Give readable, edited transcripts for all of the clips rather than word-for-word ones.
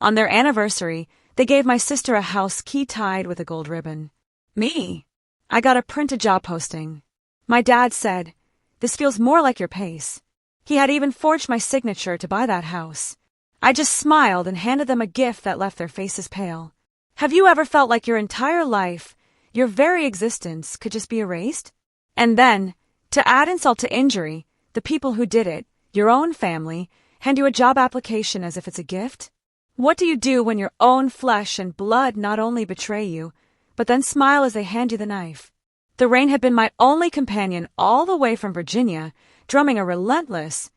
On their anniversary, they gave my sister a house key tied with a gold ribbon. Me? I got a printed job posting. My dad said, "This feels more like your pace." He had even forged my signature to buy that house. I just smiled and handed them a gift that left their faces pale. Have you ever felt like your entire life, your very existence, could just be erased? And then, to add insult to injury, the people who did it, your own family, hand you a job application as if it's a gift? What do you do when your own flesh and blood not only betray you, but then smile as they hand you the knife? The rain had been my only companion all the way from Virginia, drumming a relentless,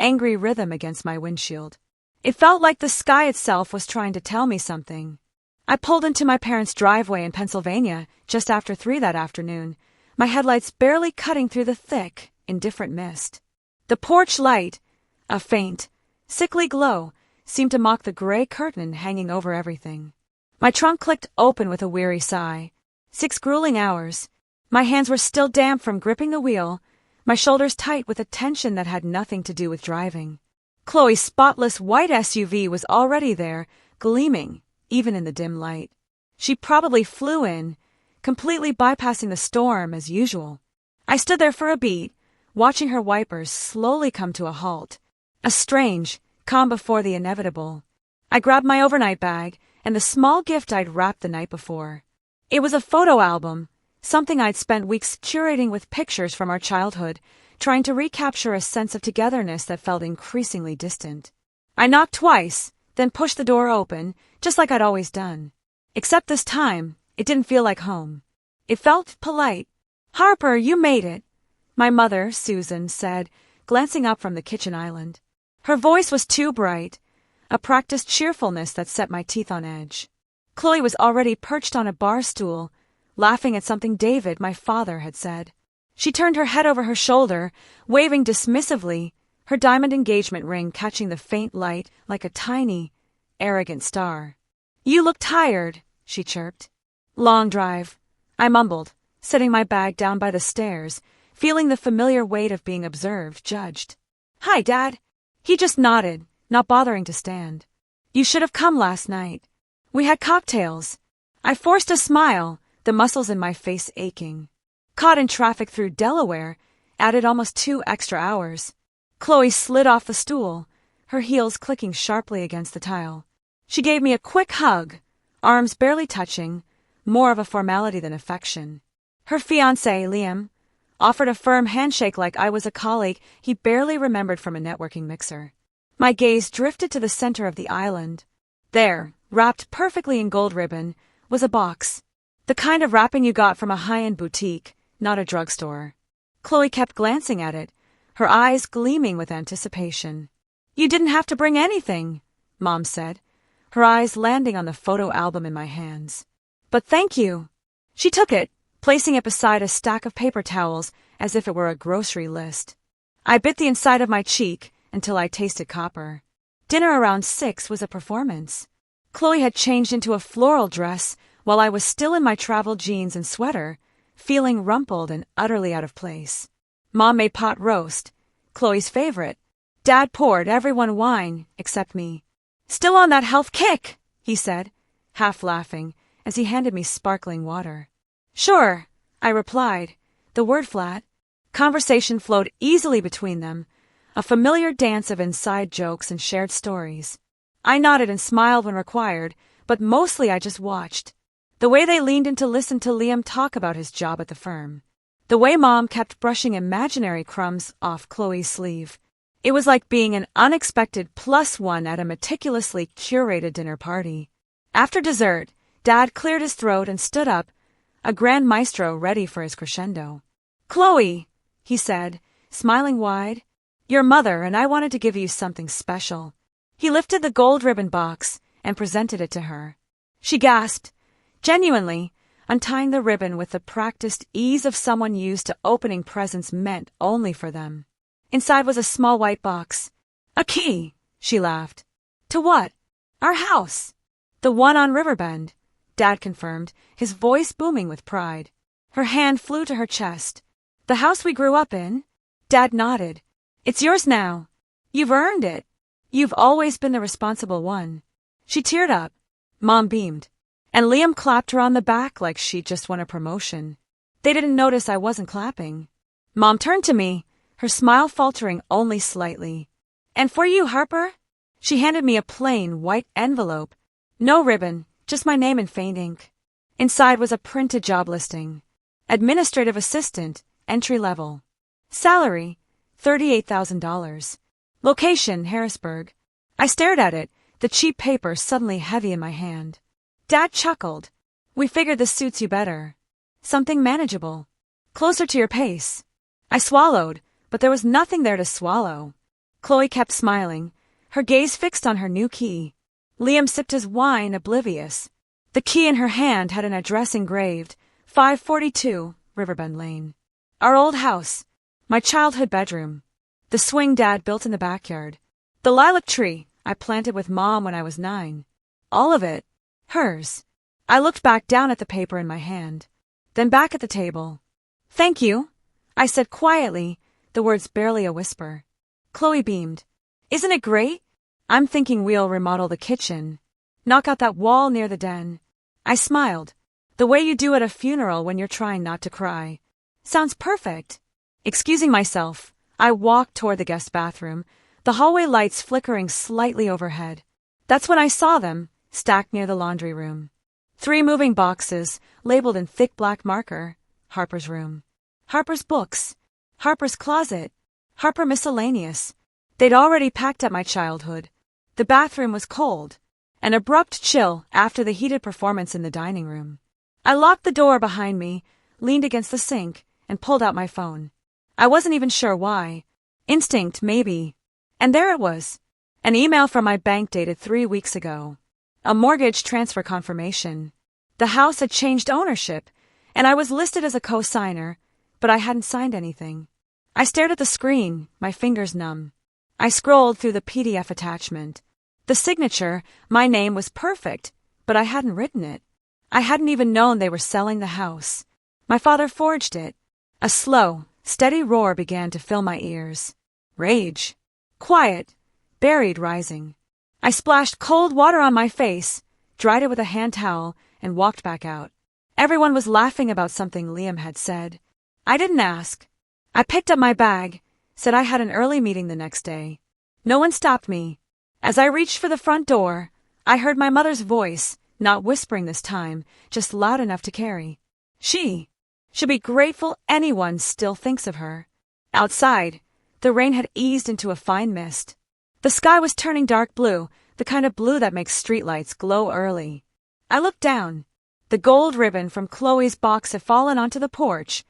angry rhythm against my windshield. It felt like the sky itself was trying to tell me something. I pulled into my parents' driveway in Pennsylvania just after 3 that afternoon, my headlights barely cutting through the thick, indifferent mist. The porch light, a faint, sickly glow, seemed to mock the gray curtain hanging over everything. My trunk clicked open with a weary sigh. 6 grueling hours. My hands were still damp from gripping the wheel, my shoulders tight with a tension that had nothing to do with driving. Chloe's spotless white SUV was already there, gleaming, even in the dim light. She probably flew in, completely bypassing the storm as usual. I stood there for a beat, watching her wipers slowly come to a halt. A strange, calm before the inevitable. I grabbed my overnight bag and the small gift I'd wrapped the night before. It was a photo album, something I'd spent weeks curating with pictures from our childhood, trying to recapture a sense of togetherness that felt increasingly distant. I knocked twice, then pushed the door open, just like I'd always done. Except this time, it didn't feel like home. It felt polite. "Harper, you made it," my mother, Susan, said, glancing up from the kitchen island. Her voice was too bright, a practiced cheerfulness that set my teeth on edge. Chloe was already perched on a bar stool, laughing at something David, my father, had said. She turned her head over her shoulder, waving dismissively, her diamond engagement ring catching the faint light like a tiny, arrogant star. "You look tired," she chirped. "Long drive," I mumbled, setting my bag down by the stairs, feeling the familiar weight of being observed, judged. "Hi, Dad." He just nodded, not bothering to stand. "You should have come last night. We had cocktails." I forced a smile, the muscles in my face aching. Caught in traffic through Delaware, added almost 2 extra hours. Chloe slid off the stool, her heels clicking sharply against the tile. She gave me a quick hug, arms barely touching, more of a formality than affection. Her fiancé, Liam, offered a firm handshake like I was a colleague he barely remembered from a networking mixer. My gaze drifted to the center of the island. There, wrapped perfectly in gold ribbon, was a box. The kind of wrapping you got from a high-end boutique, not a drugstore. Chloe kept glancing at it, her eyes gleaming with anticipation. "You didn't have to bring anything," Mom said, her eyes landing on the photo album in my hands. "But thank you." She took it, placing it beside a stack of paper towels as if it were a grocery list. I bit the inside of my cheek until I tasted copper. Dinner around 6 was a performance. Chloe had changed into a floral dress while I was still in my travel jeans and sweater, feeling rumpled and utterly out of place. Mom made pot roast, Chloe's favorite. Dad poured everyone wine except me. "Still on that health kick," he said, half laughing, as he handed me sparkling water. "Sure," I replied, the word flat. Conversation flowed easily between them, a familiar dance of inside jokes and shared stories. I nodded and smiled when required, but mostly I just watched. The way they leaned in to listen to Liam talk about his job at the firm. The way Mom kept brushing imaginary crumbs off Chloe's sleeve. It was like being an unexpected +1 at a meticulously curated dinner party. After dessert, Dad cleared his throat and stood up, a grand maestro ready for his crescendo. "Chloe," he said, smiling wide, "your mother and I wanted to give you something special." He lifted the gold ribbon box and presented it to her. She gasped, genuinely, untying the ribbon with the practiced ease of someone used to opening presents meant only for them. Inside was a small white box. "A key," she laughed. "To what?" "Our house." "The one on Riverbend," Dad confirmed, his voice booming with pride. Her hand flew to her chest. "The house we grew up in?" Dad nodded. "It's yours now. You've earned it. You've always been the responsible one." She teared up. Mom beamed. And Liam clapped her on the back like she'd just won a promotion. They didn't notice I wasn't clapping. Mom turned to me, her smile faltering only slightly. "And for you, Harper?" She handed me a plain, white envelope. No ribbon, just my name in faint ink. Inside was a printed job listing. Administrative assistant, entry level. Salary, $38,000. Location, Harrisburg. I stared at it, the cheap paper suddenly heavy in my hand. Dad chuckled. "We figured this suits you better. Something manageable. Closer to your pace." I swallowed, but there was nothing there to swallow. Chloe kept smiling, her gaze fixed on her new key. Liam sipped his wine, oblivious. The key in her hand had an address engraved, 542 Riverbend Lane. Our old house, my childhood bedroom. The swing Dad built in the backyard. The lilac tree I planted with Mom when I was 9. All of it. Hers. I looked back down at the paper in my hand, then back at the table. "Thank you," I said quietly, the words barely a whisper. Chloe beamed. "Isn't it great? I'm thinking we'll remodel the kitchen. Knock out that wall near the den." I smiled. "The way you do at a funeral when you're trying not to cry. Sounds perfect." Excusing myself, I walked toward the guest bathroom, the hallway lights flickering slightly overhead. That's when I saw them, stacked near the laundry room. 3 moving boxes, labeled in thick black marker. Harper's room. Harper's books. Harper's closet. Harper miscellaneous. They'd already packed up my childhood. The bathroom was cold. An abrupt chill after the heated performance in the dining room. I locked the door behind me, leaned against the sink, and pulled out my phone. I wasn't even sure why. Instinct, maybe. And there it was. An email from my bank dated 3 weeks ago. A mortgage transfer confirmation. The house had changed ownership, and I was listed as a co-signer, but I hadn't signed anything. I stared at the screen, my fingers numb. I scrolled through the PDF attachment. The signature, my name, was perfect, but I hadn't written it. I hadn't even known they were selling the house. My father forged it. A slow, steady roar began to fill my ears. Rage. Quiet. Buried, rising. I splashed cold water on my face, dried it with a hand towel, and walked back out. Everyone was laughing about something Liam had said. I didn't ask. I picked up my bag, said I had an early meeting the next day. No one stopped me. As I reached for the front door, I heard my mother's voice, not whispering this time, just loud enough to carry. She should be grateful anyone still thinks of her. Outside, the rain had eased into a fine mist. The sky was turning dark blue, the kind of blue that makes streetlights glow early. I looked down. The gold ribbon from Chloe's box had fallen onto the porch,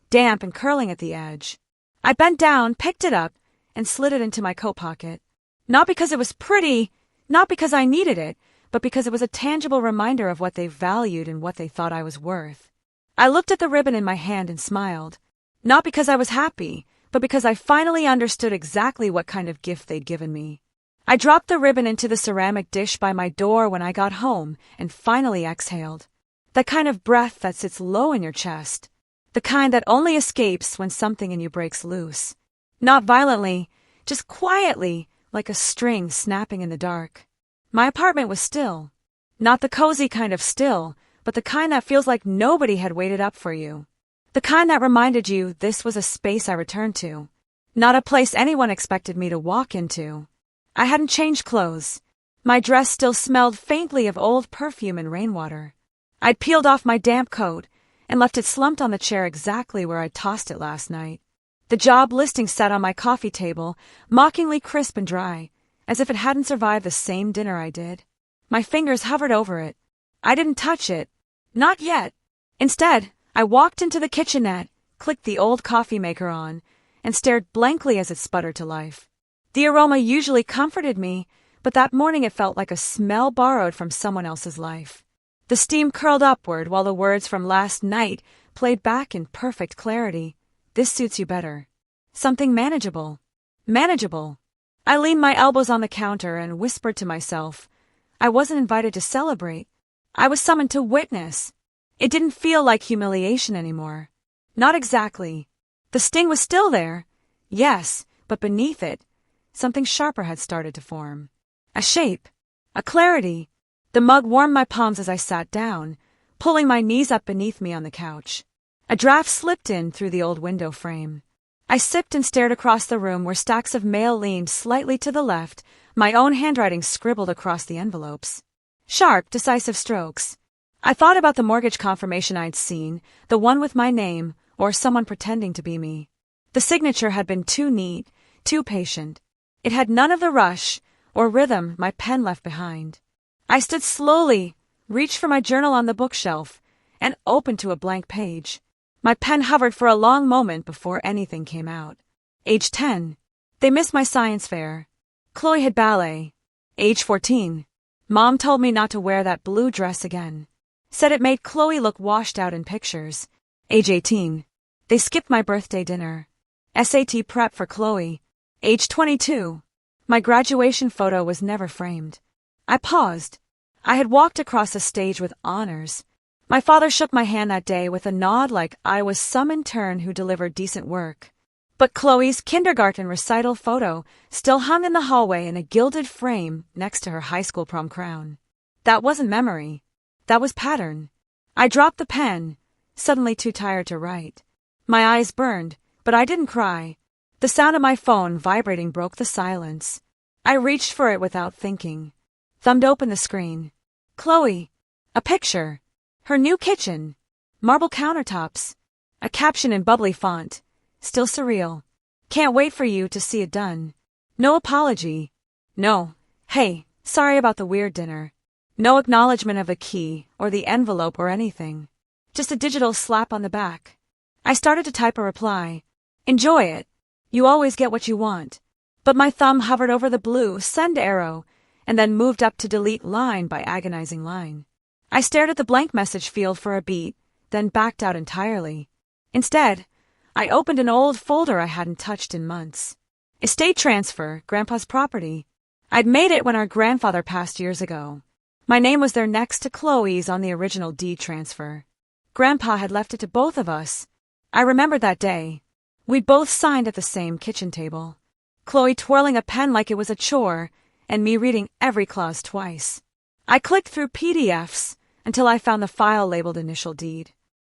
damp and curling at the edge. I bent down, picked it up, and slid it into my coat pocket. Not because it was pretty, not because I needed it, but because it was a tangible reminder of what they valued and what they thought I was worth. I looked at the ribbon in my hand and smiled. Not because I was happy, but because I finally understood exactly what kind of gift they'd given me. I dropped the ribbon into the ceramic dish by my door when I got home and finally exhaled. That kind of breath that sits low in your chest. The kind that only escapes when something in you breaks loose. Not violently, just quietly, like a string snapping in the dark. My apartment was still. Not the cozy kind of still, but the kind that feels like nobody had waited up for you. The kind that reminded you this was a space I returned to. Not a place anyone expected me to walk into. I hadn't changed clothes. My dress still smelled faintly of old perfume and rainwater. I'd peeled off my damp coat and left it slumped on the chair exactly where I'd tossed it last night. The job listing sat on my coffee table, mockingly crisp and dry, as if it hadn't survived the same dinner I did. My fingers hovered over it. I didn't touch it. Not yet. Instead, I walked into the kitchenette, clicked the old coffee maker on, and stared blankly as it sputtered to life. The aroma usually comforted me, but that morning it felt like a smell borrowed from someone else's life. The steam curled upward while the words from last night played back in perfect clarity. This suits you better. Something manageable. Manageable. I leaned my elbows on the counter and whispered to myself. I wasn't invited to celebrate. I was summoned to witness. It didn't feel like humiliation anymore. Not exactly. The sting was still there. Yes, but beneath it, something sharper had started to form. A shape. A clarity. The mug warmed my palms as I sat down, pulling my knees up beneath me on the couch. A draft slipped in through the old window frame. I sipped and stared across the room where stacks of mail leaned slightly to the left, my own handwriting scribbled across the envelopes. Sharp, decisive strokes. I thought about the mortgage confirmation I'd seen, the one with my name, or someone pretending to be me. The signature had been too neat, too patient. It had none of the rush or rhythm my pen left behind. I stood slowly, reached for my journal on the bookshelf, and opened to a blank page. My pen hovered for a long moment before anything came out. Age 10. They missed my science fair. Chloe had ballet. Age 14. Mom told me not to wear that blue dress again. Said it made Chloe look washed out in pictures. Age 18. They skipped my birthday dinner. SAT prep for Chloe. Age 22. My graduation photo was never framed. I paused. I had walked across a stage with honors. My father shook my hand that day with a nod like I was some intern who delivered decent work. But Chloe's kindergarten recital photo still hung in the hallway in a gilded frame next to her high school prom crown. That wasn't memory. That was pattern. I dropped the pen, suddenly too tired to write. My eyes burned, but I didn't cry. The sound of my phone vibrating broke the silence. I reached for it without thinking. Thumbed open the screen. Chloe. A picture. Her new kitchen. Marble countertops. A caption in bubbly font. Still surreal. Can't wait for you to see it done. No apology. No, hey, sorry about the weird dinner. No acknowledgement of a key or the envelope or anything. Just a digital slap on the back. I started to type a reply. Enjoy it. You always get what you want. But my thumb hovered over the blue send arrow and then moved up to delete line by agonizing line. I stared at the blank message field for a beat, then backed out entirely. Instead, I opened an old folder I hadn't touched in months. Estate transfer, Grandpa's property. I'd made it when our grandfather passed years ago. My name was there next to Chloe's on the original deed transfer. Grandpa had left it to both of us. I remembered that day. We'd both signed at the same kitchen table. Chloe twirling a pen like it was a chore, and me reading every clause twice. I clicked through PDFs until I found the file labeled initial deed.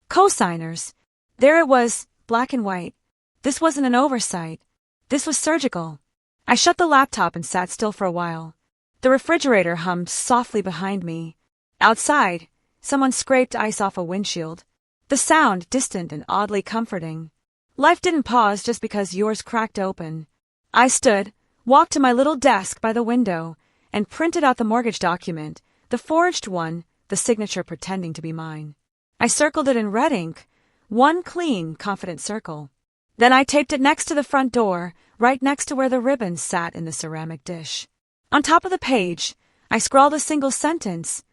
Co-signers. There it was, black and white. This wasn't an oversight. This was surgical. I shut the laptop and sat still for a while. The refrigerator hummed softly behind me. Outside, someone scraped ice off a windshield. The sound distant and oddly comforting. Life didn't pause just because yours cracked open. I stood, walked to my little desk by the window, and printed out the mortgage document, the forged one, the signature pretending to be mine. I circled it in red ink, one clean, confident circle. Then I taped it next to the front door, right next to where the ribbons sat in the ceramic dish. On top of the page, I scrawled a single sentence,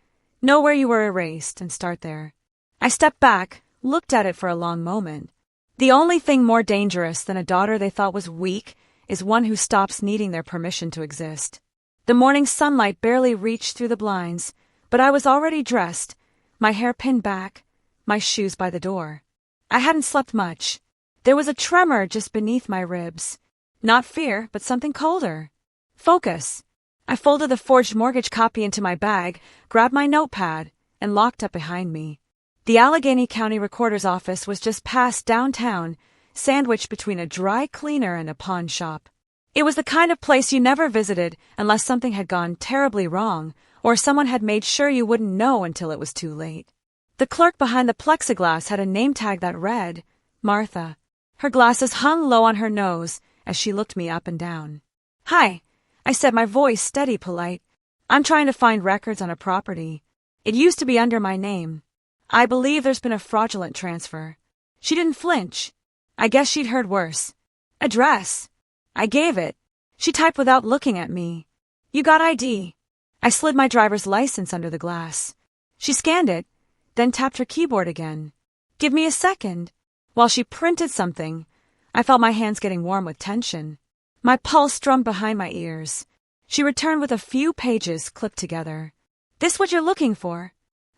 know where you were erased, and start there. I stepped back, looked at it for a long moment. The only thing more dangerous than a daughter they thought was weak is one who stops needing their permission to exist. The morning sunlight barely reached through the blinds, but I was already dressed, my hair pinned back, my shoes by the door. I hadn't slept much. There was a tremor just beneath my ribs. Not fear, but something colder. Focus. I folded the forged mortgage copy into my bag, grabbed my notepad, and locked up behind me. The Allegheny County Recorder's office was just past downtown, sandwiched between a dry cleaner and a pawn shop. It was the kind of place you never visited unless something had gone terribly wrong, or someone had made sure you wouldn't know until it was too late. The clerk behind the plexiglass had a name tag that read, Martha. Her glasses hung low on her nose as she looked me up and down. Hi, I said, my voice steady, polite. I'm trying to find records on a property. It used to be under my name. I believe there's been a fraudulent transfer. She didn't flinch. I guess she'd heard worse. Address. I gave it. She typed without looking at me. You got ID. I slid my driver's license under the glass. She scanned it, then tapped her keyboard again. Give me a second. While she printed something, I felt my hands getting warm with tension. My pulse drummed behind my ears. She returned with a few pages clipped together. This what you're looking for?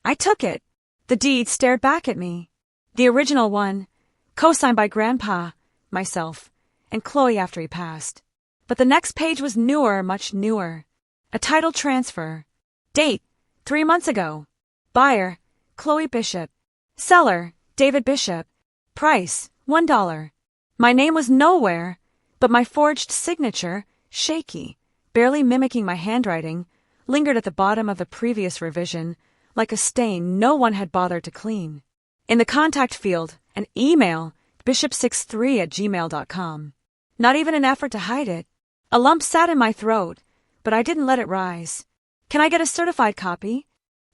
I took it. The deed stared back at me. The original one, co-signed by Grandpa, myself, and Chloe after he passed. But the next page was newer, much newer. A title transfer. Date, 3 months ago. Buyer, Chloe Bishop. Seller, David Bishop. Price, $1. My name was nowhere, but my forged signature, shaky, barely mimicking my handwriting, lingered at the bottom of the previous revision, like a stain no one had bothered to clean. In the contact field, an email, bishop63@gmail.com. Not even an effort to hide it. A lump sat in my throat, but I didn't let it rise. Can I get a certified copy?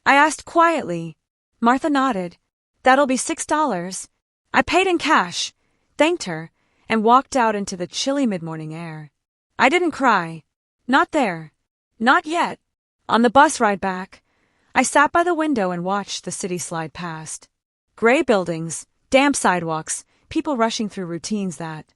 I asked quietly. Martha nodded. That'll be $6. I paid in cash, thanked her, and walked out into the chilly mid-morning air. I didn't cry. Not there. Not yet. On the bus ride back, I sat by the window and watched the city slide past. Gray buildings, damp sidewalks, people rushing through routines that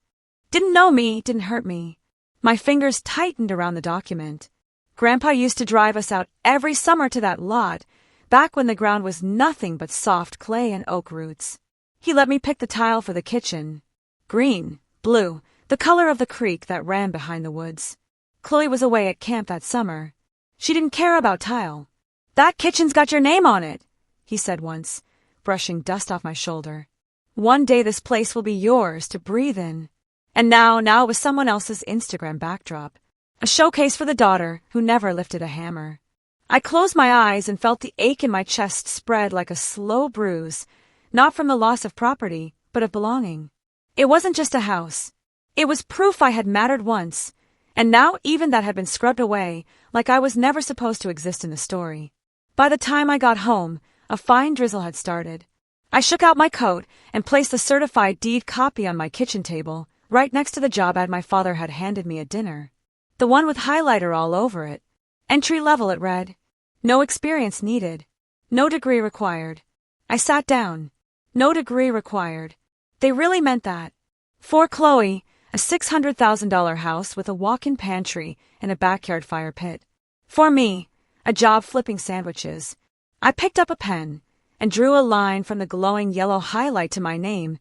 didn't know me, didn't hurt me. My fingers tightened around the document. Grandpa used to drive us out every summer to that lot, back when the ground was nothing but soft clay and oak roots. He let me pick the tile for the kitchen. Green, blue, the color of the creek that ran behind the woods. Chloe was away at camp that summer. She didn't care about tile. That kitchen's got your name on it, he said once, brushing dust off my shoulder. One day this place will be yours to breathe in. And now it was someone else's Instagram backdrop. A showcase for the daughter who never lifted a hammer. I closed my eyes and felt the ache in my chest spread like a slow bruise, not from the loss of property, but of belonging. It wasn't just a house. It was proof I had mattered once, and now even that had been scrubbed away, like I was never supposed to exist in the story. By the time I got home, a fine drizzle had started. I shook out my coat and placed the certified deed copy on my kitchen table, right next to the job ad my father had handed me at dinner. The one with highlighter all over it. Entry level, it read. No experience needed. No degree required. I sat down. No degree required. They really meant that. For Chloe, a $600,000 house with a walk-in pantry and a backyard fire pit. For me, a job flipping sandwiches. I picked up a pen and drew a line from the glowing yellow highlight to my name,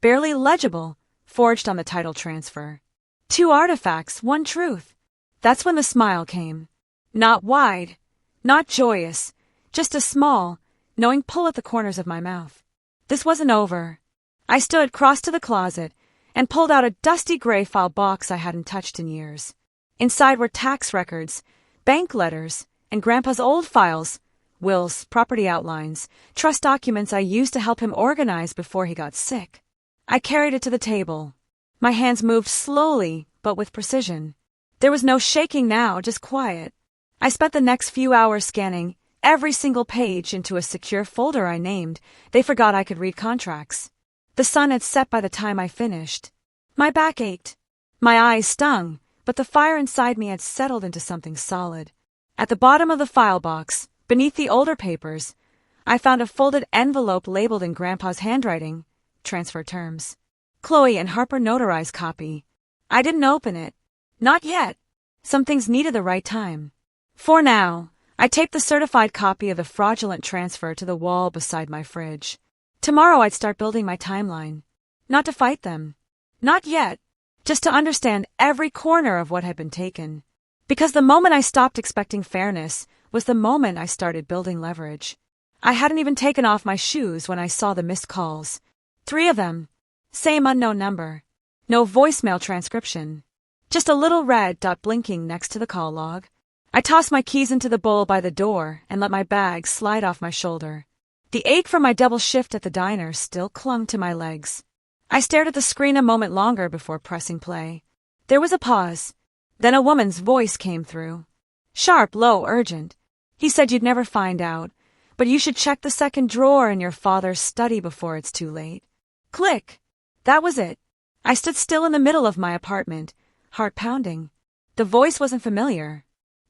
barely legible, forged on the title transfer. 2 artifacts, 1 truth. That's when the smile came. Not wide, not joyous, just a small, knowing pull at the corners of my mouth. This wasn't over. I stood crossed to the closet and pulled out a dusty gray file box I hadn't touched in years. Inside were tax records, bank letters, and Grandpa's old files, wills, property outlines, trust documents I used to help him organize before he got sick. I carried it to the table. My hands moved slowly, but with precision. There was no shaking now, just quiet. I spent the next few hours scanning every single page into a secure folder I named. They forgot I could read contracts. The sun had set by the time I finished. My back ached. My eyes stung, but the fire inside me had settled into something solid. At the bottom of the file box, beneath the older papers, I found a folded envelope labeled in Grandpa's handwriting. Transfer terms. Chloe and Harper notarized copy. I didn't open it. Not yet. Some things needed the right time. For now, I taped the certified copy of the fraudulent transfer to the wall beside my fridge. Tomorrow I'd start building my timeline. Not to fight them. Not yet. Just to understand every corner of what had been taken. Because the moment I stopped expecting fairness was the moment I started building leverage. I hadn't even taken off my shoes when I saw the missed calls. 3 of them. Same unknown number. No voicemail transcription. Just a little red dot blinking next to the call log. I tossed my keys into the bowl by the door and let my bag slide off my shoulder. The ache from my double shift at the diner still clung to my legs. I stared at the screen a moment longer before pressing play. There was a pause. Then a woman's voice came through. Sharp, low, urgent. He said you'd never find out, but you should check the second drawer in your father's study before it's too late. Click. That was it. I stood still in the middle of my apartment, heart pounding. The voice wasn't familiar.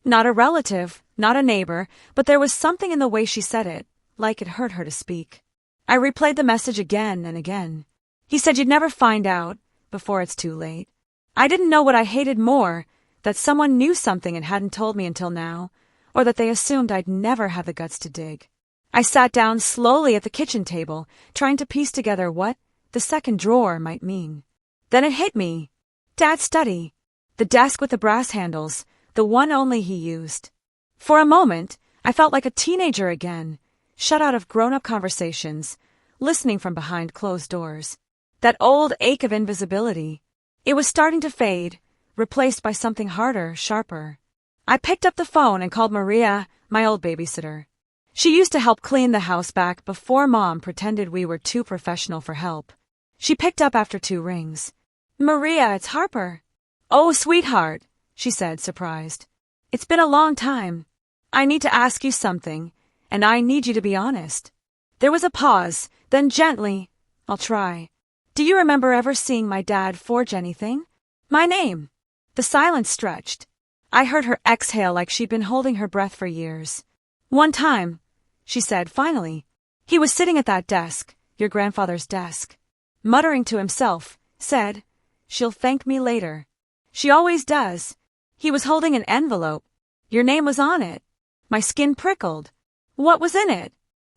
Not a relative, not a neighbor, but there was something in the way she said it, like it hurt her to speak. I replayed the message again and again. He said you'd never find out, before it's too late. I didn't know what I hated more, that someone knew something and hadn't told me until now, or that they assumed I'd never have the guts to dig. I sat down slowly at the kitchen table, trying to piece together what the second drawer might mean. Then it hit me. Dad's study. The desk with the brass handles, the one only he used. For a moment, I felt like a teenager again, shut out of grown-up conversations, listening from behind closed doors. That old ache of invisibility. It was starting to fade, replaced by something harder, sharper. I picked up the phone and called Maria, my old babysitter. She used to help clean the house back before Mom pretended we were too professional for help. She picked up after 2 rings. "Maria, it's Harper." "Oh, sweetheart," she said, surprised. "It's been a long time. I need to ask you something, and I need you to be honest." There was a pause, then gently, "I'll try. Do you remember ever seeing my dad forge anything? My name?" The silence stretched. I heard her exhale like she'd been holding her breath for years. "One time," she said finally. "He was sitting at that desk, your grandfather's desk. Muttering to himself, said, 'She'll thank me later.' She always does. He was holding an envelope. Your name was on it." My skin prickled. "What was in it?"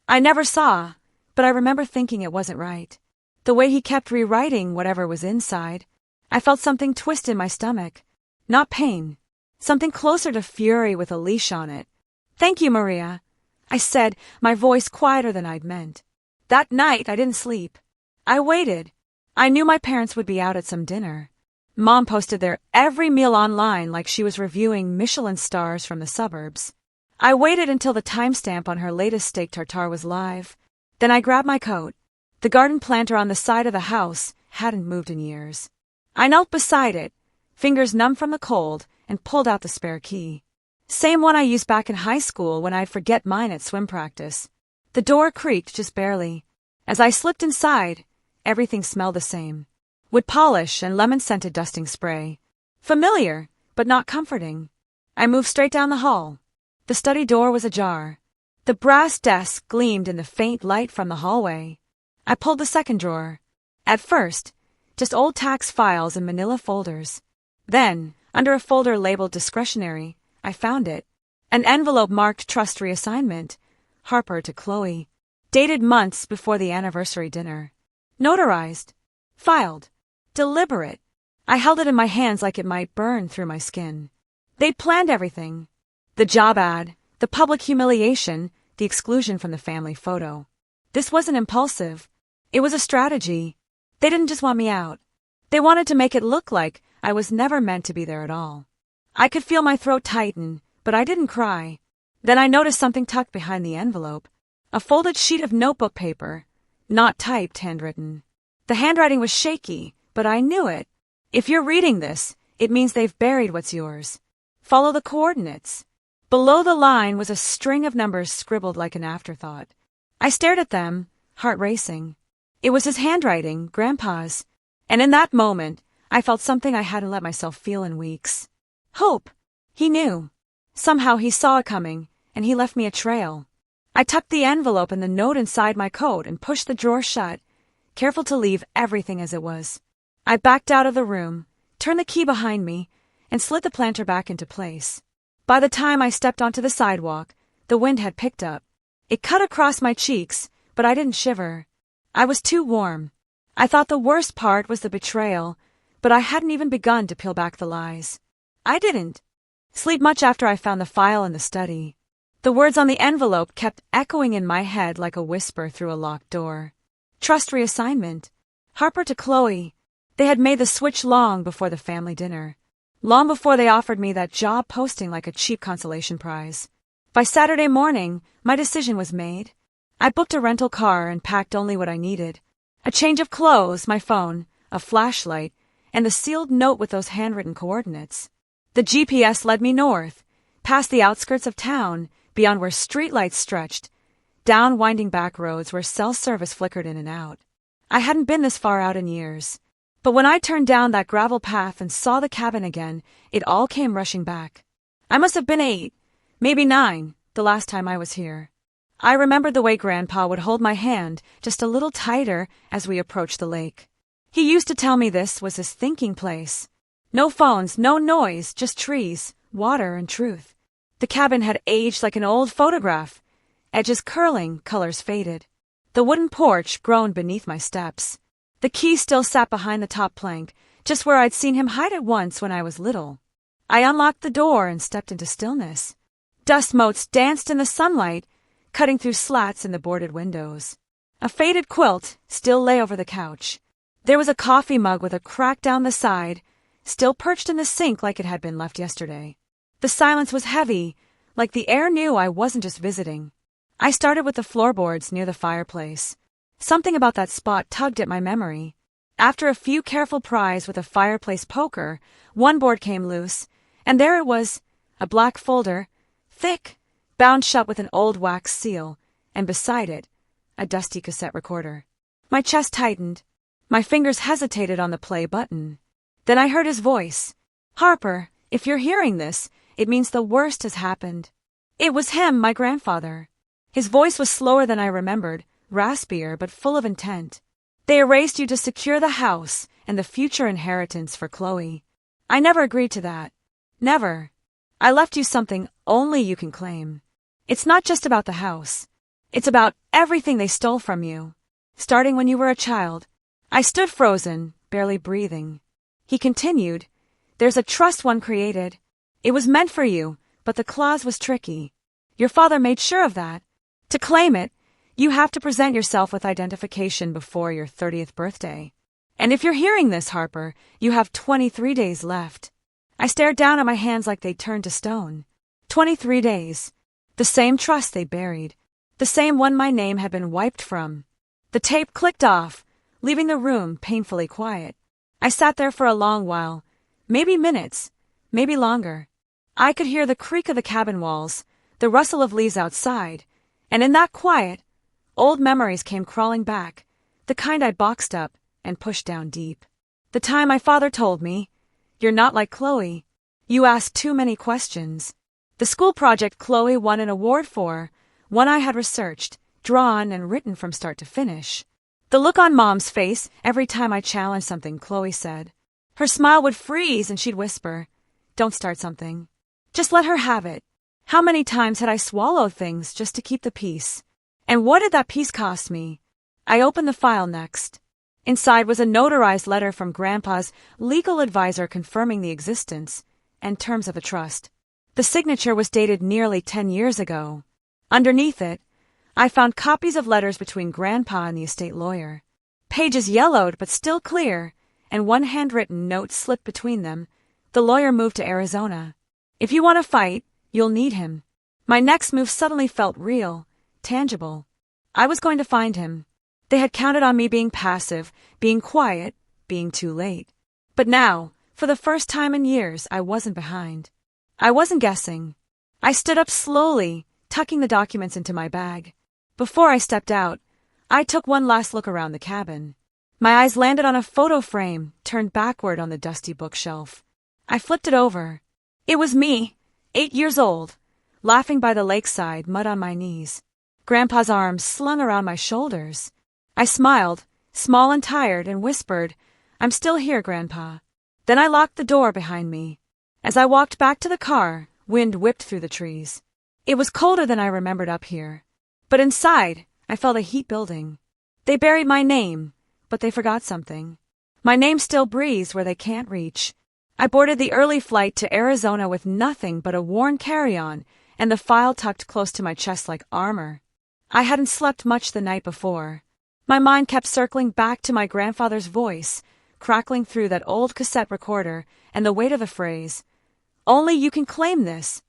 "I never saw, but I remember thinking it wasn't right. The way he kept rewriting whatever was inside. I felt something twist in my stomach. Not pain. Something closer to fury with a leash on it. "Thank you, Maria," I said, my voice quieter than I'd meant. That night I didn't sleep. I waited. I knew my parents would be out at some dinner. Mom posted their every meal online like she was reviewing Michelin stars from the suburbs. I waited until the timestamp on her latest steak tartare was live. Then I grabbed my coat. The garden planter on the side of the house hadn't moved in years. I knelt beside it, fingers numb from the cold, and pulled out the spare key. Same one I used back in high school when I'd forget mine at swim practice. The door creaked just barely. As I slipped inside, everything smelled the same. Wood polish and lemon-scented dusting spray. Familiar, but not comforting. I moved straight down the hall. The study door was ajar. The brass desk gleamed in the faint light from the hallway. I pulled the second drawer. At first, just old tax files and manila folders. Then, under a folder labeled discretionary, I found it. An envelope marked trust reassignment. Harper to Chloe. Dated months before the anniversary dinner. Notarized. Filed. Deliberate. I held it in my hands like it might burn through my skin. They'd planned everything. The job ad, the public humiliation, the exclusion from the family photo. This wasn't impulsive. It was a strategy. They didn't just want me out. They wanted to make it look like I was never meant to be there at all. I could feel my throat tighten, but I didn't cry. Then I noticed something tucked behind the envelope. A folded sheet of notebook paper. Not typed, handwritten. The handwriting was shaky, but I knew it. If you're reading this, it means they've buried what's yours. Follow the coordinates. Below the line was a string of numbers scribbled like an afterthought. I stared at them, heart racing. It was his handwriting, Grandpa's. And in that moment, I felt something I hadn't let myself feel in weeks. Hope. He knew. Somehow he saw it coming, and he left me a trail. I tucked the envelope and the note inside my coat and pushed the drawer shut, careful to leave everything as it was. I backed out of the room, turned the key behind me, and slid the planter back into place. By the time I stepped onto the sidewalk, the wind had picked up. It cut across my cheeks, but I didn't shiver. I was too warm. I thought the worst part was the betrayal, but I hadn't even begun to peel back the lies. I didn't sleep much after I found the file in the study. The words on the envelope kept echoing in my head like a whisper through a locked door. Trust reassignment. Harper to Chloe. They had made the switch long before the family dinner. Long before they offered me that job posting like a cheap consolation prize. By Saturday morning, my decision was made. I booked a rental car and packed only what I needed. A change of clothes, my phone, a flashlight, and the sealed note with those handwritten coordinates. The GPS led me north, past the outskirts of town, beyond where streetlights stretched, down winding back roads where cell service flickered in and out. I hadn't been this far out in years. But when I turned down that gravel path and saw the cabin again, it all came rushing back. I must have been 8, maybe 9, the last time I was here. I remembered the way Grandpa would hold my hand just a little tighter as we approached the lake. He used to tell me this was his thinking place. No phones, no noise, just trees, water, and truth. The cabin had aged like an old photograph. Edges curling, colors faded. The wooden porch groaned beneath my steps. The key still sat behind the top plank, just where I'd seen him hide it once when I was little. I unlocked the door and stepped into stillness. Dust motes danced in the sunlight, cutting through slats in the boarded windows. A faded quilt still lay over the couch. There was a coffee mug with a crack down the side, still perched in the sink like it had been left yesterday. The silence was heavy, like the air knew I wasn't just visiting. I started with the floorboards near the fireplace. Something about that spot tugged at my memory. After a few careful pries with a fireplace poker, one board came loose, and there it was, a black folder, thick, bound shut with an old wax seal, and beside it, a dusty cassette recorder. My chest tightened. My fingers hesitated on the play button. Then I heard his voice. "Harper, if you're hearing this, it means the worst has happened." It was him, my grandfather. His voice was slower than I remembered, raspier but full of intent. "They erased you to secure the house and the future inheritance for Chloe. I never agreed to that. Never. I left you something only you can claim. It's not just about the house. It's about everything they stole from you, starting when you were a child." I stood frozen, barely breathing. He continued, "There's a trust one created. It was meant for you, but the clause was tricky. Your father made sure of that. To claim it, you have to present yourself with identification before your 30th birthday. And if you're hearing this, Harper, you have 23 days left." I stared down at my hands like they'd turned to stone. 23 days. The same trust they buried. The same one my name had been wiped from. The tape clicked off, leaving the room painfully quiet. I sat there for a long while, maybe minutes, maybe longer. I could hear the creak of the cabin walls, the rustle of leaves outside, and in that quiet, old memories came crawling back, the kind I boxed up and pushed down deep. The time my father told me, "You're not like Chloe. You ask too many questions." The school project Chloe won an award for, one I had researched, drawn, and written from start to finish. The look on Mom's face every time I challenged something Chloe said. Her smile would freeze and she'd whisper, "Don't start something. Just let her have it." How many times had I swallowed things just to keep the peace? And what did that peace cost me? I opened the file next. Inside was a notarized letter from Grandpa's legal advisor confirming the existence and terms of the trust. The signature was dated nearly 10 years ago. Underneath it, I found copies of letters between Grandpa and the estate lawyer. Pages yellowed but still clear, and one handwritten note slipped between them. The lawyer moved to Arizona. "If you want to fight, you'll need him." My next move suddenly felt real, tangible. I was going to find him. They had counted on me being passive, being quiet, being too late. But now, for the first time in years, I wasn't behind. I wasn't guessing. I stood up slowly, tucking the documents into my bag. Before I stepped out, I took one last look around the cabin. My eyes landed on a photo frame turned backward on the dusty bookshelf. I flipped it over. It was me, 8 years old, laughing by the lakeside, mud on my knees. Grandpa's arms slung around my shoulders. I smiled, small and tired, and whispered, "I'm still here, Grandpa." Then I locked the door behind me. As I walked back to the car, wind whipped through the trees. It was colder than I remembered up here. But inside, I felt a heat building. They buried my name, but they forgot something. My name still breathes where they can't reach. I boarded the early flight to Arizona with nothing but a worn carry-on and the file tucked close to my chest like armor. I hadn't slept much the night before. My mind kept circling back to my grandfather's voice, crackling through that old cassette recorder, and the weight of the phrase, "Only you can claim this."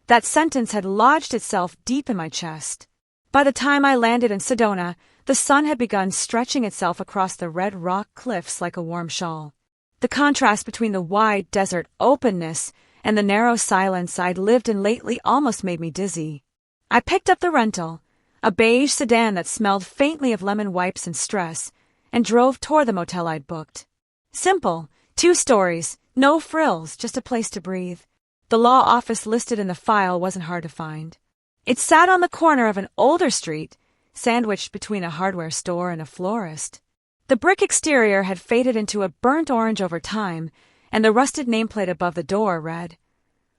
That sentence had lodged itself deep in my chest. By the time I landed in Sedona, the sun had begun stretching itself across the red rock cliffs like a warm shawl. The contrast between the wide desert openness and the narrow silence I'd lived in lately almost made me dizzy. I picked up the rental, a beige sedan that smelled faintly of lemon wipes and stress, and drove toward the motel I'd booked. Simple, 2 stories, no frills, just a place to breathe. The law office listed in the file wasn't hard to find. It sat on the corner of an older street, sandwiched between a hardware store and a florist. The brick exterior had faded into a burnt orange over time, and the rusted nameplate above the door read,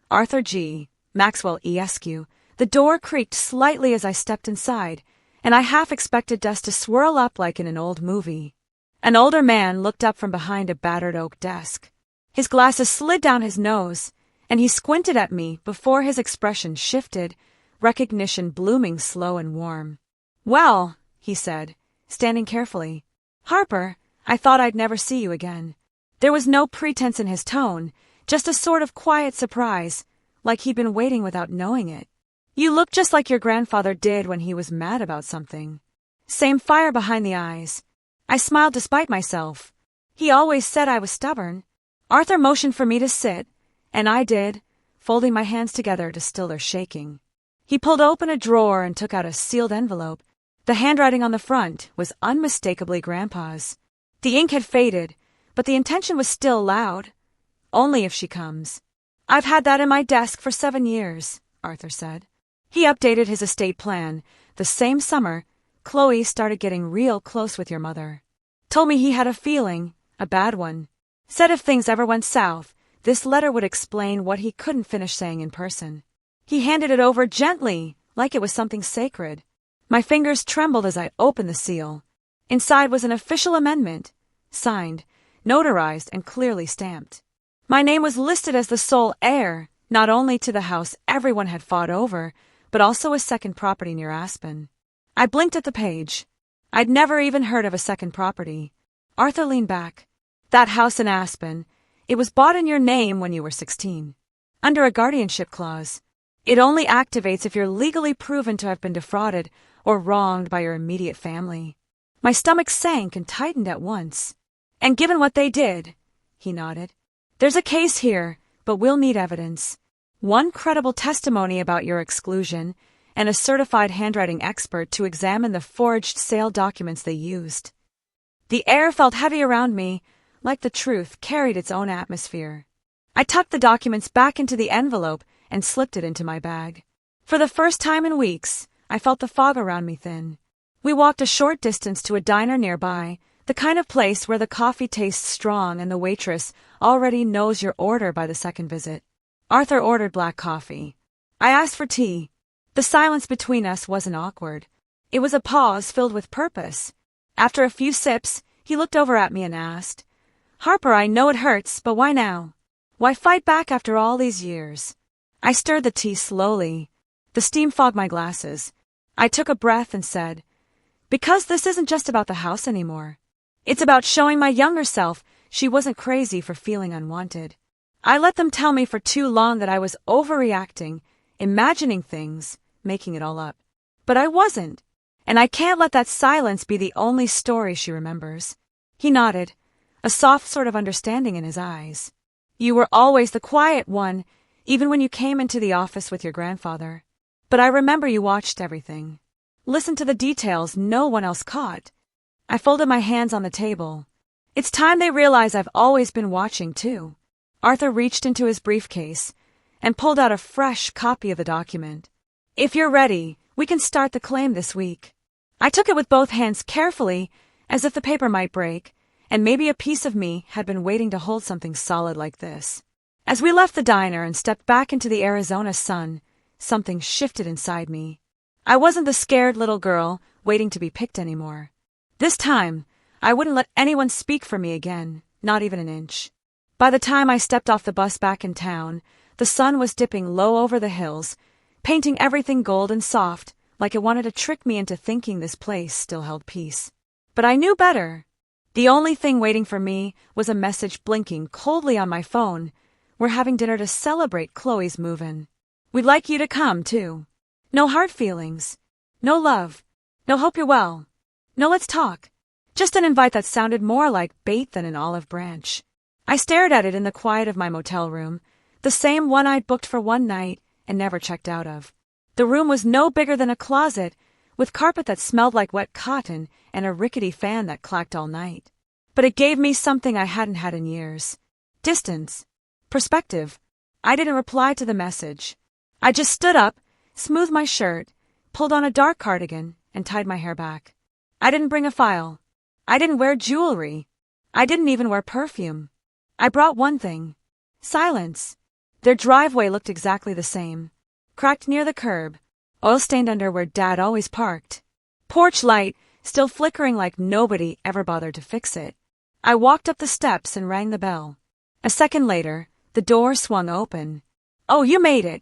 Arthur G. Maxwell Esq. The door creaked slightly as I stepped inside, and I half expected dust to swirl up like in an old movie. An older man looked up from behind a battered oak desk. His glasses slid down his nose, and he squinted at me before his expression shifted, recognition blooming slow and warm. "Well," he said, standing carefully. "Harper, I thought I'd never see you again." There was no pretense in his tone, just a sort of quiet surprise, like he'd been waiting without knowing it. "You look just like your grandfather did when he was mad about something. Same fire behind the eyes." I smiled despite myself. He always said I was stubborn. Arthur motioned for me to sit, and I did, folding my hands together to still their shaking. He pulled open a drawer and took out a sealed envelope. The handwriting on the front was unmistakably Grandpa's. The ink had faded, but the intention was still loud. "Only if she comes." "I've had that in my desk for 7 years, Arthur said. He updated his estate plan. The same summer, Chloe started getting real close with your mother. Told me he had a feeling, a bad one. Said if things ever went south, this letter would explain what he couldn't finish saying in person. He handed it over gently, like it was something sacred. My fingers trembled as I opened the seal. Inside was an official amendment, signed, notarized, and clearly stamped. My name was listed as the sole heir, not only to the house everyone had fought over, but also a second property near Aspen. I blinked at the page. I'd never even heard of a second property. Arthur leaned back. "That house in Aspen, it was bought in your name when you were 16. Under a guardianship clause. It only activates if you're legally proven to have been defrauded or wronged by your immediate family." My stomach sank and tightened at once. "And given what they did," he nodded, "there's a case here, but we'll need evidence. One credible testimony about your exclusion, and a certified handwriting expert to examine the forged sale documents they used." The air felt heavy around me, like the truth carried its own atmosphere. I tucked the documents back into the envelope and slipped it into my bag. For the first time in weeks, I felt the fog around me thin. We walked a short distance to a diner nearby, the kind of place where the coffee tastes strong and the waitress already knows your order by the second visit. Arthur ordered black coffee. I asked for tea. The silence between us wasn't awkward. It was a pause filled with purpose. After a few sips, he looked over at me and asked, "Harper, I know it hurts, but why now? Why fight back after all these years?" I stirred the tea slowly. The steam fogged my glasses. I took a breath and said, "Because this isn't just about the house anymore. It's about showing my younger self she wasn't crazy for feeling unwanted. I let them tell me for too long that I was overreacting, imagining things, making it all up. But I wasn't, and I can't let that silence be the only story she remembers." He nodded, a soft sort of understanding in his eyes. "You were always the quiet one, even when you came into the office with your grandfather. But I remember you watched everything. Listened to the details no one else caught." I folded my hands on the table. "It's time they realize I've always been watching, too." Arthur reached into his briefcase and pulled out a fresh copy of the document. "If you're ready, we can start the claim this week." I took it with both hands carefully, as if the paper might break, and maybe a piece of me had been waiting to hold something solid like this. As we left the diner and stepped back into the Arizona sun, something shifted inside me. I wasn't the scared little girl waiting to be picked anymore. This time, I wouldn't let anyone speak for me again, not even an inch. By the time I stepped off the bus back in town, the sun was dipping low over the hills, painting everything gold and soft, like it wanted to trick me into thinking this place still held peace. But I knew better. The only thing waiting for me was a message blinking coldly on my phone. "We're having dinner to celebrate Chloe's move-in. We'd like you to come, too. No hard feelings. No love. No hope you're well. No let's talk." Just an invite that sounded more like bait than an olive branch. I stared at it in the quiet of my motel room, the same one I'd booked for one night and never checked out of. The room was no bigger than a closet, with carpet that smelled like wet cotton and a rickety fan that clacked all night. But it gave me something I hadn't had in years. Distance. Perspective. I didn't reply to the message. I just stood up, smoothed my shirt, pulled on a dark cardigan, and tied my hair back. I didn't bring a file. I didn't wear jewelry. I didn't even wear perfume. I brought one thing. Silence. Their driveway looked exactly the same. Cracked near the curb, oil-stained under where Dad always parked. Porch light still flickering like nobody ever bothered to fix it. I walked up the steps and rang the bell. A second later, the door swung open. "Oh, you made it,"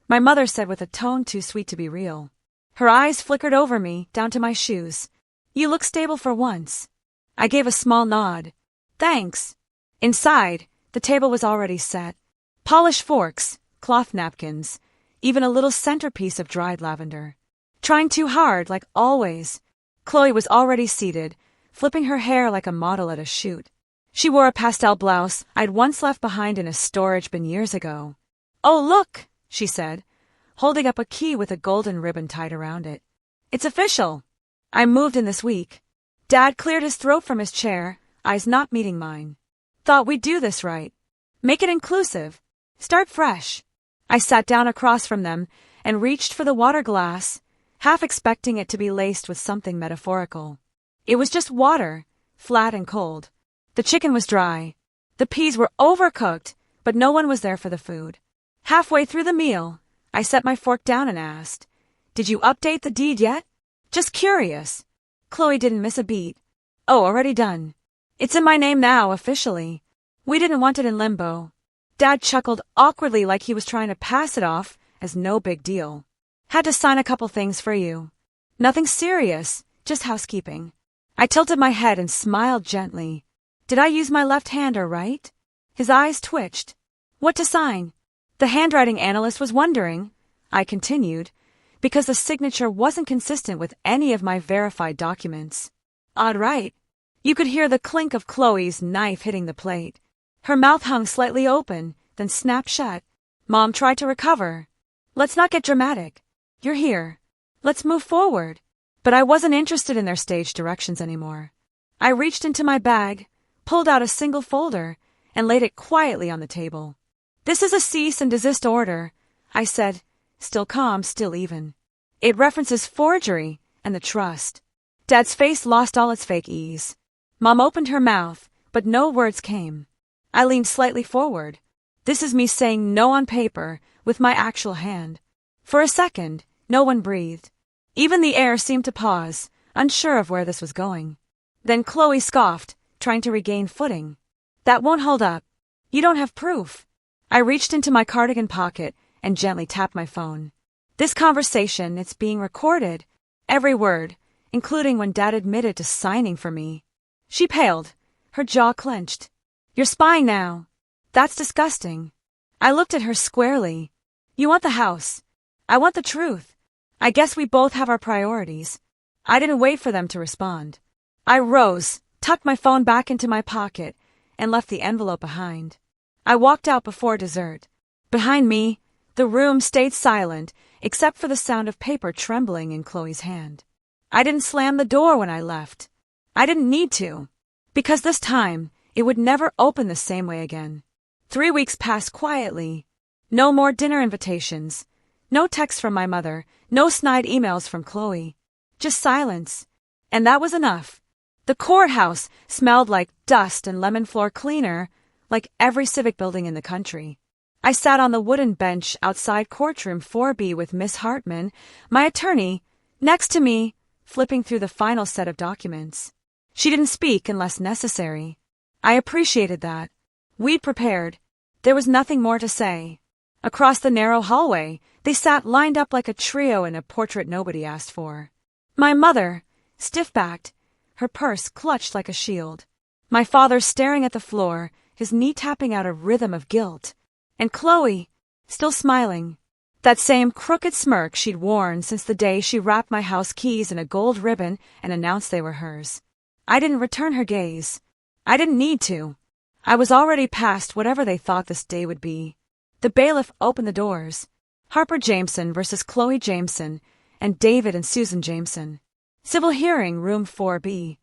my mother said with a tone too sweet to be real. Her eyes flickered over me, down to my shoes. "You look stable for once." I gave a small nod. "Thanks." Inside, the table was already set. Polished forks, cloth napkins, even a little centerpiece of dried lavender. Trying too hard, like always. Chloe was already seated, flipping her hair like a model at a shoot. She wore a pastel blouse I'd once left behind in a storage bin years ago. "Oh, look," she said, holding up a key with a golden ribbon tied around it. "It's official. I moved in this week." Dad cleared his throat from his chair, eyes not meeting mine. "Thought we'd do this right. Make it inclusive. Start fresh." I sat down across from them and reached for the water glass, half expecting it to be laced with something metaphorical. It was just water, flat and cold. The chicken was dry. The peas were overcooked, but no one was there for the food. Halfway through the meal, I set my fork down and asked, "Did you update the deed yet?" "Just curious." Chloe didn't miss a beat. "Oh, already done. It's in my name now, officially. We didn't want it in limbo." Dad chuckled awkwardly like he was trying to pass it off as no big deal. "Had to sign a couple things for you. Nothing serious, just housekeeping." I tilted my head and smiled gently. Did I use my left hand or right? His eyes twitched. "What to sign?" The handwriting analyst was wondering. I continued, because the signature wasn't consistent with any of my verified documents. "Odd, right?" You could hear the clink of Chloe's knife hitting the plate. Her mouth hung slightly open, then snapped shut. Mom tried to recover. "Let's not get dramatic. You're here. Let's move forward." But I wasn't interested in their stage directions anymore. I reached into my bag, pulled out a single folder, and laid it quietly on the table. "This is a cease and desist order," I said, still calm, still even. "It references forgery and the trust." Dad's face lost all its fake ease. Mom opened her mouth, but no words came. I leaned slightly forward. This is me saying no on paper, with my actual hand. For a second, no one breathed. Even the air seemed to pause, unsure of where this was going. Then Chloe scoffed, trying to regain footing. "That won't hold up. You don't have proof." I reached into my cardigan pocket and gently tapped my phone. "This conversation, it's being recorded. Every word, including when Dad admitted to signing for me." She paled, her jaw clenched. "You're spying now. That's disgusting." I looked at her squarely. "You want the house. I want the truth. I guess we both have our priorities." I didn't wait for them to respond. I rose, tucked my phone back into my pocket, and left the envelope behind. I walked out before dessert. Behind me, the room stayed silent, except for the sound of paper trembling in Chloe's hand. I didn't slam the door when I left. I didn't need to, because this time it would never open the same way again. 3 weeks passed quietly. No more dinner invitations. No texts from my mother. No snide emails from Chloe. Just silence. And that was enough. The courthouse smelled like dust and lemon floor cleaner, like every civic building in the country. I sat on the wooden bench outside courtroom 4B with Miss Hartman, my attorney, next to me, flipping through the final set of documents. She didn't speak unless necessary. I appreciated that. We'd prepared. There was nothing more to say. Across the narrow hallway, they sat lined up like a trio in a portrait nobody asked for. My mother, stiff-backed, her purse clutched like a shield. My father staring at the floor, his knee tapping out a rhythm of guilt. And Chloe, still smiling. That same crooked smirk she'd worn since the day she wrapped my house keys in a gold ribbon and announced they were hers. I didn't return her gaze. I didn't need to. I was already past whatever they thought this day would be. The bailiff opened the doors. Harper Jameson versus Chloe Jameson and David and Susan Jameson. Civil hearing, room 4B.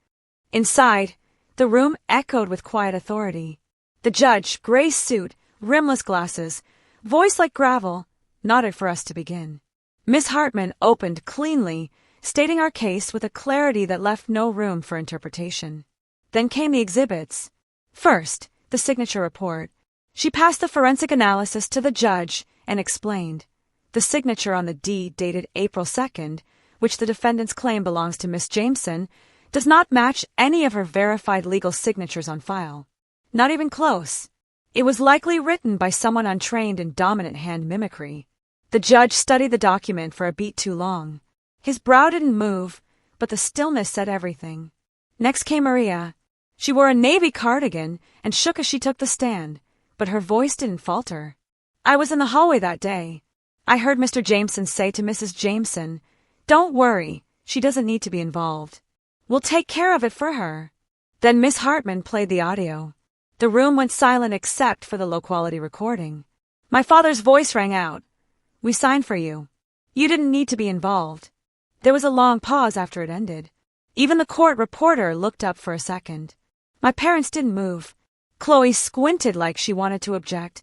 Inside, the room echoed with quiet authority. The judge, gray suit, rimless glasses, voice like gravel, nodded for us to begin. Miss Hartman opened cleanly, stating our case with a clarity that left no room for interpretation. Then came the exhibits. First, the signature report. She passed the forensic analysis to the judge and explained. The signature on the deed dated April 2nd, which the defendant's claim belongs to Miss Jameson, does not match any of her verified legal signatures on file. Not even close. It was likely written by someone untrained in dominant hand mimicry. The judge studied the document for a beat too long. His brow didn't move, but the stillness said everything. Next came Maria. She wore a navy cardigan and shook as she took the stand, but her voice didn't falter. I was in the hallway that day. I heard Mr. Jameson say to Mrs. Jameson, "Don't worry, she doesn't need to be involved. We'll take care of it for her." Then Miss Hartman played the audio. The room went silent except for the low-quality recording. My father's voice rang out. "We signed for you. You didn't need to be involved." There was a long pause after it ended. Even the court reporter looked up for a second. My parents didn't move. Chloe squinted like she wanted to object,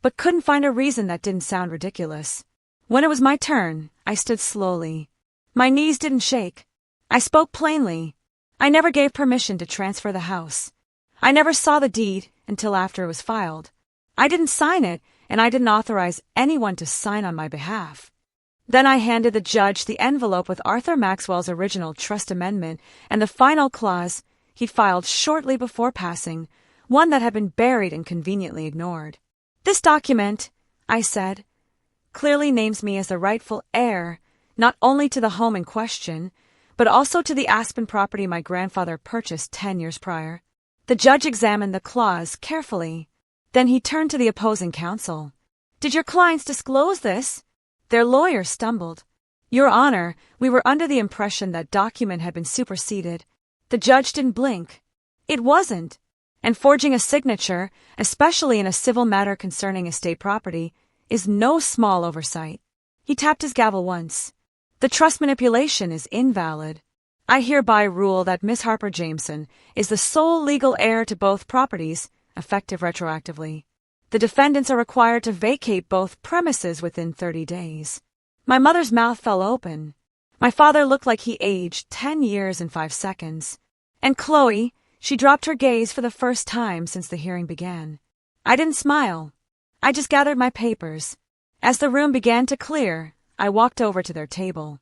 but couldn't find a reason that didn't sound ridiculous. When it was my turn, I stood slowly. My knees didn't shake. I spoke plainly. I never gave permission to transfer the house. I never saw the deed until after it was filed. I didn't sign it, and I didn't authorize anyone to sign on my behalf. Then I handed the judge the envelope with Arthur Maxwell's original trust amendment and the final clause he'd filed shortly before passing, one that had been buried and conveniently ignored. "This document," I said, "clearly names me as the rightful heir not only to the home in question, but also to the Aspen property my grandfather purchased 10 years prior." The judge examined the clause carefully. Then he turned to the opposing counsel. "Did your clients disclose this?" Their lawyer stumbled. "Your Honor, we were under the impression that document had been superseded." The judge didn't blink. It wasn't. And forging a signature, especially in a civil matter concerning estate property, is no small oversight. He tapped his gavel once. "The trust manipulation is invalid. I hereby rule that Miss Harper Jameson is the sole legal heir to both properties, effective retroactively. The defendants are required to vacate both premises within 30 days. My mother's mouth fell open. My father looked like he aged 10 years and 5 seconds. And Chloe, she dropped her gaze for the first time since the hearing began. I didn't smile. I just gathered my papers. As the room began to clear, I walked over to their table.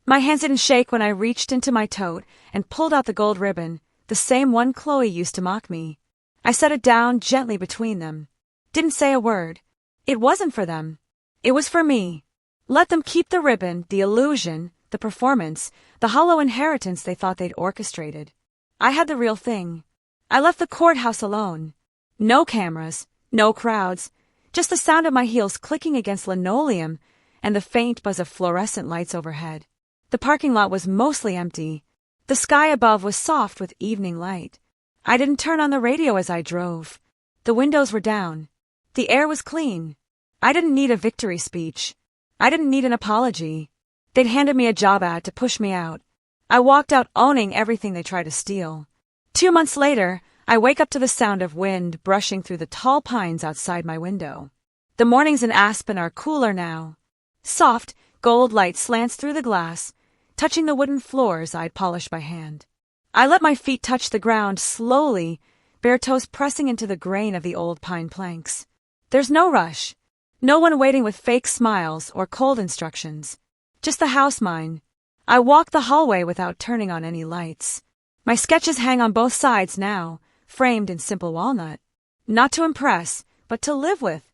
My hands didn't shake when I reached into my tote and pulled out the gold ribbon, the same one Chloe used to mock me. I set it down gently between them. Didn't say a word. It wasn't for them. It was for me. Let them keep the ribbon, the illusion, the performance, the hollow inheritance they thought they'd orchestrated. I had the real thing. I left the courthouse alone. No cameras, no crowds, just the sound of my heels clicking against linoleum and the faint buzz of fluorescent lights overhead. The parking lot was mostly empty. The sky above was soft with evening light. I didn't turn on the radio as I drove. The windows were down. The air was clean. I didn't need a victory speech. I didn't need an apology. They'd handed me a job ad to push me out. I walked out owning everything they tried to steal. 2 months later, I wake up to the sound of wind brushing through the tall pines outside my window. The mornings in Aspen are cooler now. Soft, gold light slants through the glass, touching the wooden floors I'd polished by hand. I let my feet touch the ground slowly, bare toes pressing into the grain of the old pine planks. There's no rush. No one waiting with fake smiles or cold instructions. Just the house mine. I walk the hallway without turning on any lights. My sketches hang on both sides now, framed in simple walnut. Not to impress, but to live with.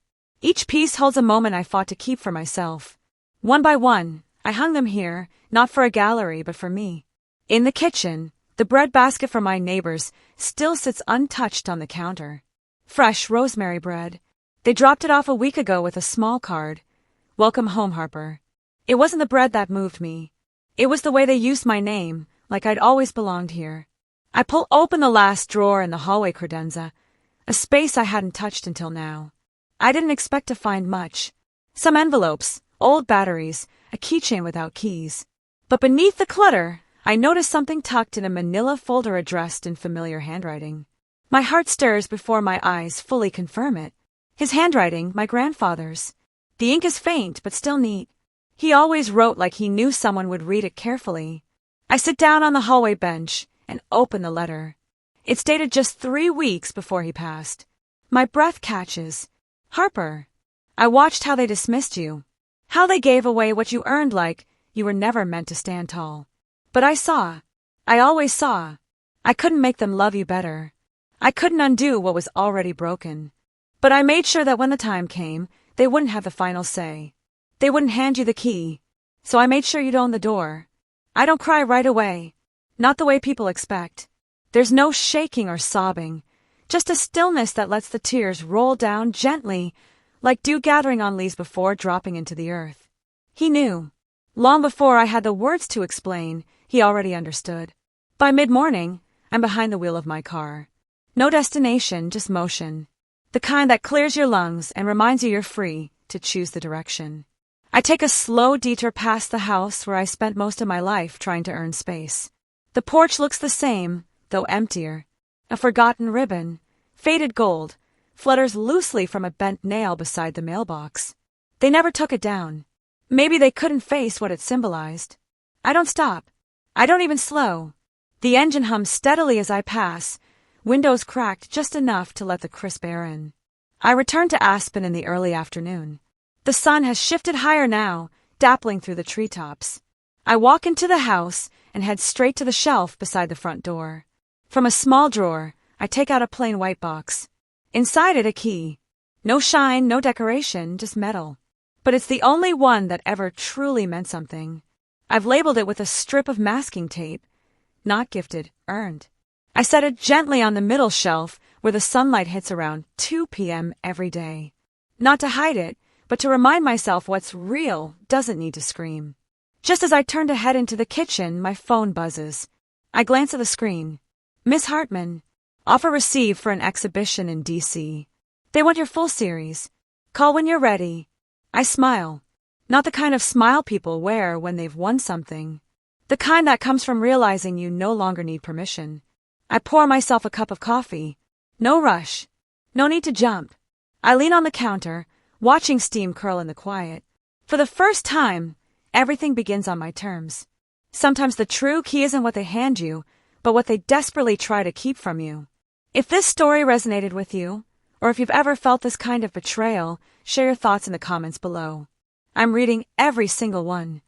Each piece holds a moment I fought to keep for myself. One by one, I hung them here, not for a gallery, but for me. In the kitchen, the bread basket from my neighbors still sits untouched on the counter. Fresh rosemary bread. They dropped it off a week ago with a small card. "Welcome home, Harper." It wasn't the bread that moved me. It was the way they used my name, like I'd always belonged here. I pull open the last drawer in the hallway credenza, a space I hadn't touched until now. I didn't expect to find much. Some envelopes, old batteries, a keychain without keys. But beneath the clutter, I noticed something tucked in a manila folder addressed in familiar handwriting. My heart stirs before my eyes fully confirm it. His handwriting, my grandfather's. The ink is faint, but still neat. He always wrote like he knew someone would read it carefully. I sit down on the hallway bench and open the letter. It's dated just 3 weeks before he passed. My breath catches. "Harper, I watched how they dismissed you. How they gave away what you earned like you were never meant to stand tall. But I saw. I always saw. I couldn't make them love you better. I couldn't undo what was already broken. But I made sure that when the time came, they wouldn't have the final say. They wouldn't hand you the key. So I made sure you'd own the door. I don't cry right away. Not the way people expect. There's no shaking or sobbing. Just a stillness that lets the tears roll down gently, like dew gathering on leaves before dropping into the earth. He knew. Long before I had the words to explain, he already understood. By mid-morning, I'm behind the wheel of my car. No destination, just motion. The kind that clears your lungs and reminds you you're free to choose the direction. I take a slow detour past the house where I spent most of my life trying to earn space. The porch looks the same, though emptier. A forgotten ribbon, faded gold, flutters loosely from a bent nail beside the mailbox. They never took it down. Maybe they couldn't face what it symbolized. I don't stop. I don't even slow. The engine hums steadily as I pass, windows cracked just enough to let the crisp air in. I return to Aspen in the early afternoon. The sun has shifted higher now, dappling through the treetops. I walk into the house and head straight to the shelf beside the front door. From a small drawer, I take out a plain white box. Inside it, a key. No shine, no decoration, just metal. But it's the only one that ever truly meant something. I've labeled it with a strip of masking tape. Not gifted, earned. I set it gently on the middle shelf where the sunlight hits around 2 p.m. every day. Not to hide it, but to remind myself what's real doesn't need to scream. Just as I turn to head into the kitchen, my phone buzzes. I glance at the screen. Miss Hartman. Offer received for an exhibition in D.C. They want your full series. Call when you're ready. I smile. Not the kind of smile people wear when they've won something. The kind that comes from realizing you no longer need permission. I pour myself a cup of coffee. No rush. No need to jump. I lean on the counter, watching steam curl in the quiet. For the first time, everything begins on my terms. Sometimes the true key isn't what they hand you, but what they desperately try to keep from you. If this story resonated with you, or if you've ever felt this kind of betrayal, share your thoughts in the comments below. I'm reading every single one.